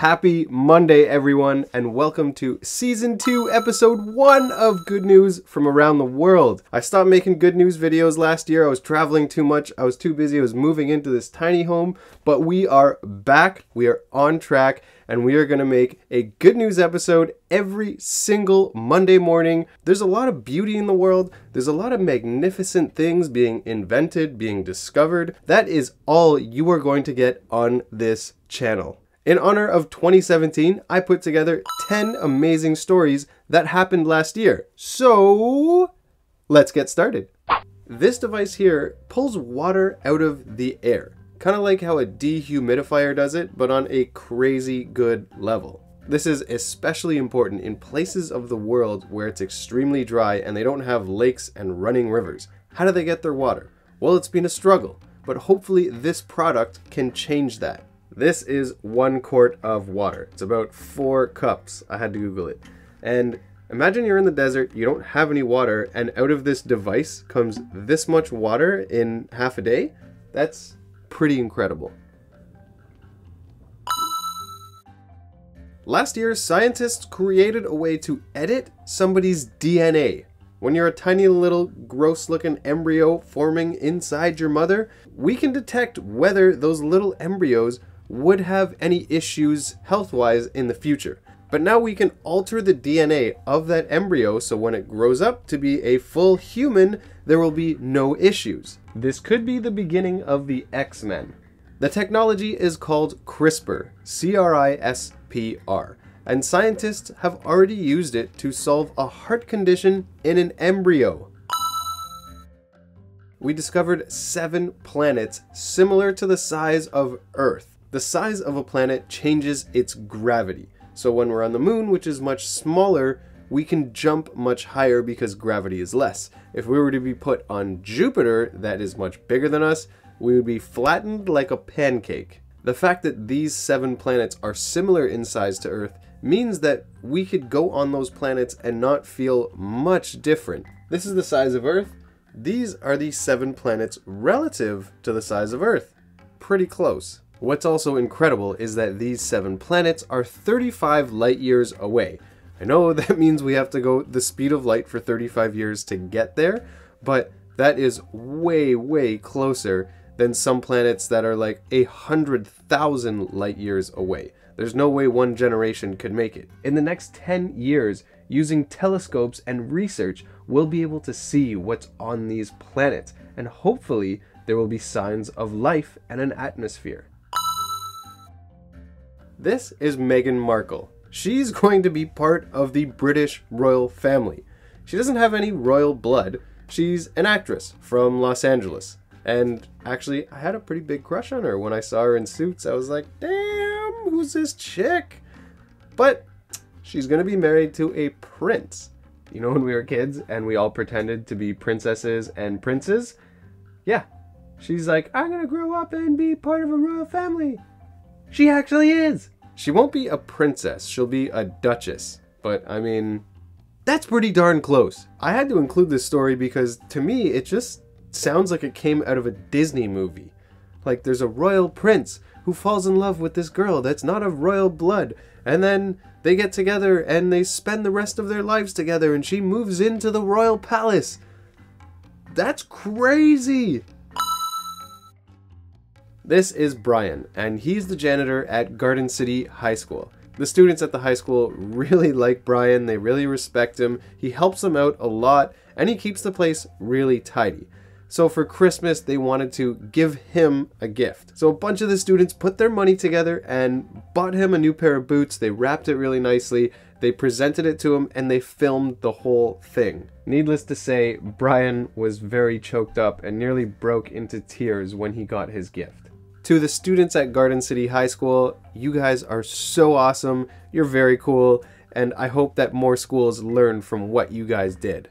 Happy Monday, everyone, and welcome to Season 2, Episode 1 of Good News from Around the World. I stopped making good news videos last year. I was traveling too much. I was too busy. I was moving into this tiny home, but we are back. We are on track, and we are going to make a good news episode every single Monday morning. There's a lot of beauty in the world. There's a lot of magnificent things being invented, being discovered. That is all you are going to get on this channel. In honor of 2017, I put together 10 amazing stories that happened last year. So, let's get started. This device here pulls water out of the air, kind of like how a dehumidifier does it, but on a crazy good level. This is especially important in places of the world where it's extremely dry and they don't have lakes and running rivers. How do they get their water? Well, it's been a struggle, but hopefully this product can change that. This is 1 quart of water. It's about 4 cups. I had to Google it. And imagine you're in the desert, you don't have any water, and out of this device comes this much water in half a day. That's pretty incredible. Last year, scientists created a way to edit somebody's DNA. When you're a tiny little gross-looking embryo forming inside your mother, we can detect whether those little embryos would have any issues health-wise in the future. But now we can alter the DNA of that embryo so when it grows up to be a full human, there will be no issues. This could be the beginning of the X-Men. The technology is called CRISPR, C-R-I-S-P-R, and scientists have already used it to solve a heart condition in an embryo. We discovered 7 planets similar to the size of Earth. The size of a planet changes its gravity. So when we're on the moon, which is much smaller, we can jump much higher because gravity is less. If we were to be put on Jupiter, that is much bigger than us, we would be flattened like a pancake. The fact that these 7 planets are similar in size to Earth means that we could go on those planets and not feel much different. This is the size of Earth. These are the 7 planets relative to the size of Earth. Pretty close. What's also incredible is that these 7 planets are 35 light years away. I know that means we have to go the speed of light for 35 years to get there, but that is way, way closer than some planets that are like 100,000 light years away. There's no way one generation could make it. In the next 10 years, using telescopes and research, we'll be able to see what's on these planets, and hopefully there will be signs of life and an atmosphere. This is Meghan Markle. She's going to be part of the British royal family. She doesn't have any royal blood. She's an actress from Los Angeles. And actually, I had a pretty big crush on her when I saw her in Suits. I was like, damn, who's this chick? But she's going to be married to a prince. You know when we were kids and we all pretended to be princesses and princes? Yeah. She's like, I'm going to grow up and be part of a royal family. She actually is. She won't be a princess, she'll be a duchess. But I mean, that's pretty darn close. I had to include this story because to me, it just sounds like it came out of a Disney movie. Like there's a royal prince who falls in love with this girl that's not of royal blood. And then they get together and they spend the rest of their lives together and she moves into the royal palace. That's crazy. This is Brian, and he's the janitor at Garden City High School. The students at the high school really like Brian, they really respect him, he helps them out a lot, and he keeps the place really tidy. So for Christmas, they wanted to give him a gift. So a bunch of the students put their money together and bought him a new pair of boots, they wrapped it really nicely, they presented it to him, and they filmed the whole thing. Needless to say, Brian was very choked up and nearly broke into tears when he got his gift. To the students at Garden City High School, you guys are so awesome, you're very cool, and I hope that more schools learn from what you guys did.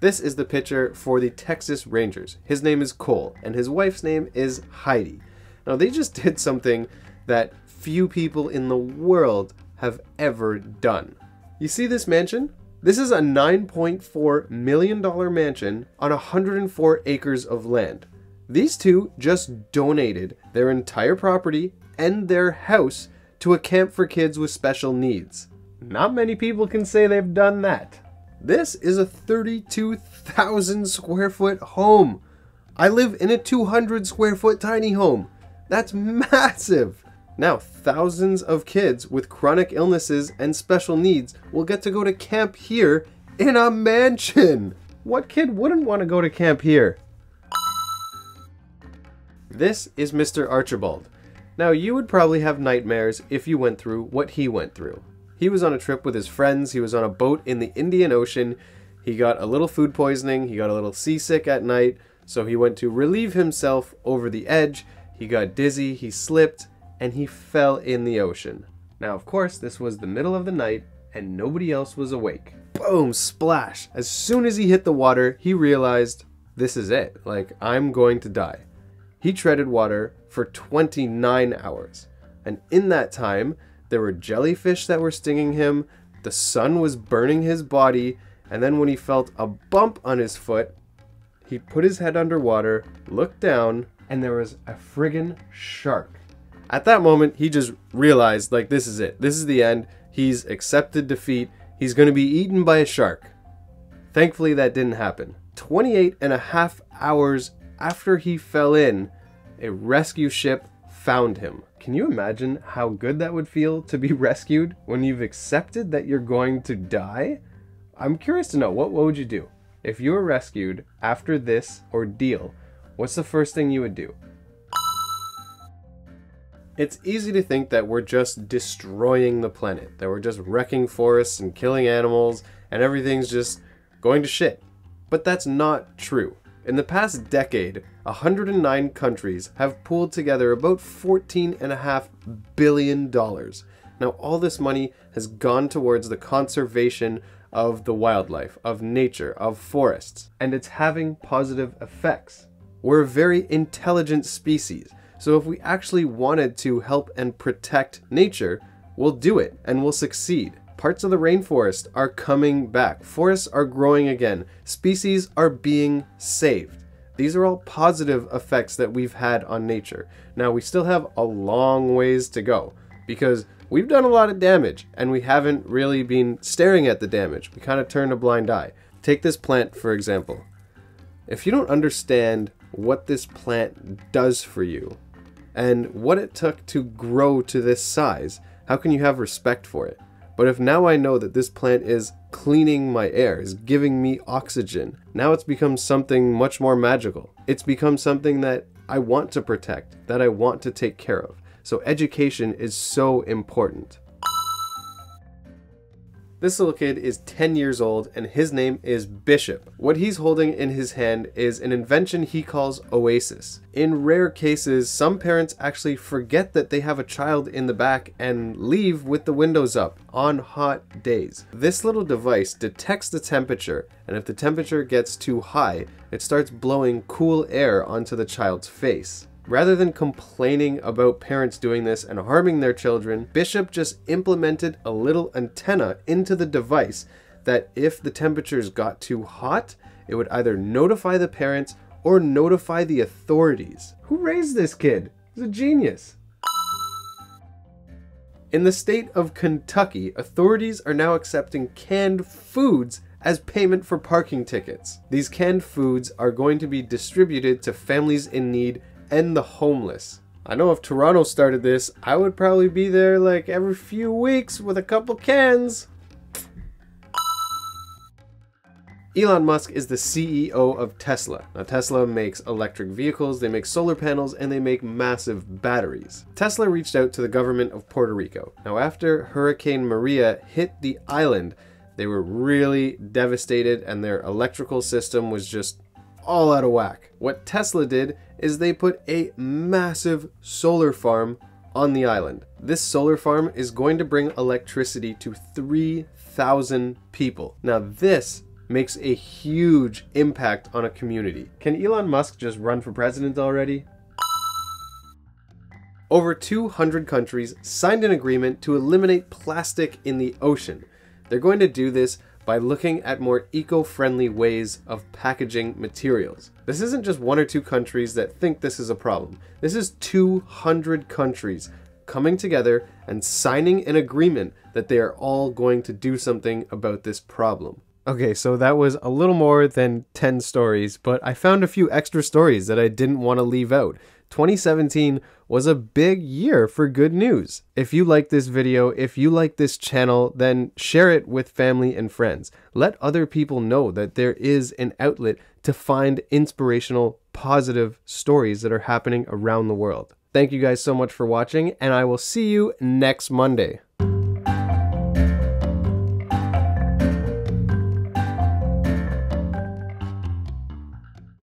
This is the pitcher for the Texas Rangers. His name is Cole, and his wife's name is Heidi. Now they just did something that few people in the world have ever done. You see this mansion? This is a $9.4 million mansion on 104 acres of land. These two just donated their entire property and their house to a camp for kids with special needs. Not many people can say they've done that. This is a 32,000 square foot home. I live in a 200 square foot tiny home. That's massive. Now, thousands of kids with chronic illnesses and special needs will get to go to camp here in a mansion. What kid wouldn't want to go to camp here? This is Mr. Archibald. Now, you would probably have nightmares if you went through what he went through. He was on a trip with his friends. He was on a boat in the Indian Ocean. He got a little food poisoning. He got a little seasick at night. So he went to relieve himself over the edge. He got dizzy, he slipped, and he fell in the ocean. Now, of course, this was the middle of the night and nobody else was awake. Boom, splash. As soon as he hit the water, he realized, this is it. Like, I'm going to die. He treaded water for 29 hours. And in that time, there were jellyfish that were stinging him, the sun was burning his body, and then when he felt a bump on his foot, he put his head underwater, looked down, and there was a friggin' shark. At that moment, he just realized, like, this is it. This is the end. He's accepted defeat. He's going to be eaten by a shark. Thankfully, that didn't happen. 28.5 hours after he fell in, a rescue ship found him. Can you imagine how good that would feel to be rescued when you've accepted that you're going to die? I'm curious to know, what would you do? If you were rescued after this ordeal, what's the first thing you would do? It's easy to think that we're just destroying the planet, that we're just wrecking forests and killing animals, and everything's just going to shit. But that's not true. In the past decade, 109 countries have pooled together about $14.5 billion. Now, all this money has gone towards the conservation of the wildlife, of nature, of forests, and it's having positive effects. We're a very intelligent species, so if we actually wanted to help and protect nature, we'll do it and we'll succeed. Parts of the rainforest are coming back. Forests are growing again. Species are being saved. These are all positive effects that we've had on nature. Now, we still have a long ways to go because we've done a lot of damage and we haven't really been staring at the damage. We kind of turned a blind eye. Take this plant, for example. If you don't understand what this plant does for you and what it took to grow to this size, how can you have respect for it? But if now I know that this plant is cleaning my air, is giving me oxygen, now it's become something much more magical. It's become something that I want to protect, that I want to take care of. So education is so important. This little kid is 10 years old and his name is Bishop. What he's holding in his hand is an invention he calls Oasis. In rare cases, some parents actually forget that they have a child in the back and leave with the windows up on hot days. This little device detects the temperature, and if the temperature gets too high, it starts blowing cool air onto the child's face. Rather than complaining about parents doing this and harming their children, Bishop just implemented a little antenna into the device that if the temperatures got too hot, it would either notify the parents or notify the authorities. Who raised this kid? He's a genius. In the state of Kentucky, authorities are now accepting canned foods as payment for parking tickets. These canned foods are going to be distributed to families in need and the homeless. I know if Toronto started this, I would probably be there like every few weeks with a couple cans. Elon Musk is the CEO of Tesla. Now, Tesla makes electric vehicles, they make solar panels, and they make massive batteries. Tesla reached out to the government of Puerto Rico. Now, after Hurricane Maria hit the island, they were really devastated and their electrical system was just all out of whack. What Tesla did is they put a massive solar farm on the island. This solar farm is going to bring electricity to 3,000 people. Now this makes a huge impact on a community. Can Elon Musk just run for president already? Over 200 countries signed an agreement to eliminate plastic in the ocean. They're going to do this by looking at more eco-friendly ways of packaging materials. This isn't just one or two countries that think this is a problem. This is 200 countries coming together and signing an agreement that they are all going to do something about this problem. Okay, so that was a little more than 10 stories, but I found a few extra stories that I didn't want to leave out. 2017 was a big year for good news. If you like this video, if you like this channel, then share it with family and friends. Let other people know that there is an outlet to find inspirational, positive stories that are happening around the world. Thank you guys so much for watching, and I will see you next Monday.